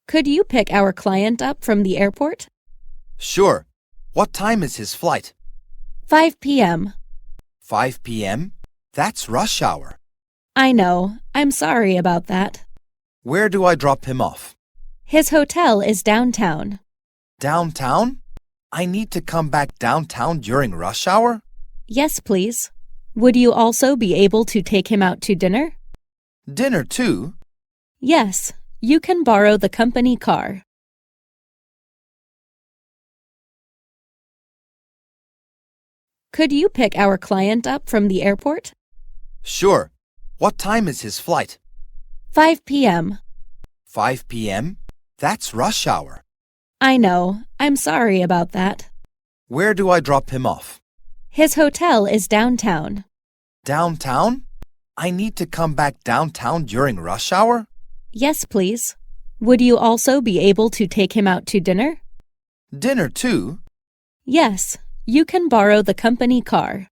Could you pick our client up from the airport? Sure. What time is his flight? 5 p.m. 5 p.m.? That's rush hour. I know. I'm sorry about that. Where do I drop him off? His hotel is downtown. Downtown? I need to come back downtown during rush hour? Yes, please. Would you also be able to take him out to dinner? Dinner too? Yes, you can borrow the company car. Could you pick our client up from the airport? Sure. What time is his flight? 5 p.m. 5 p.m.? That's rush hour. I know. I'm sorry about that. Where do I drop him off? His hotel is downtown. Downtown? I need to come back downtown during rush hour? Yes, please. Would you also be able to take him out to dinner? Dinner too? Yes, you can borrow the company car.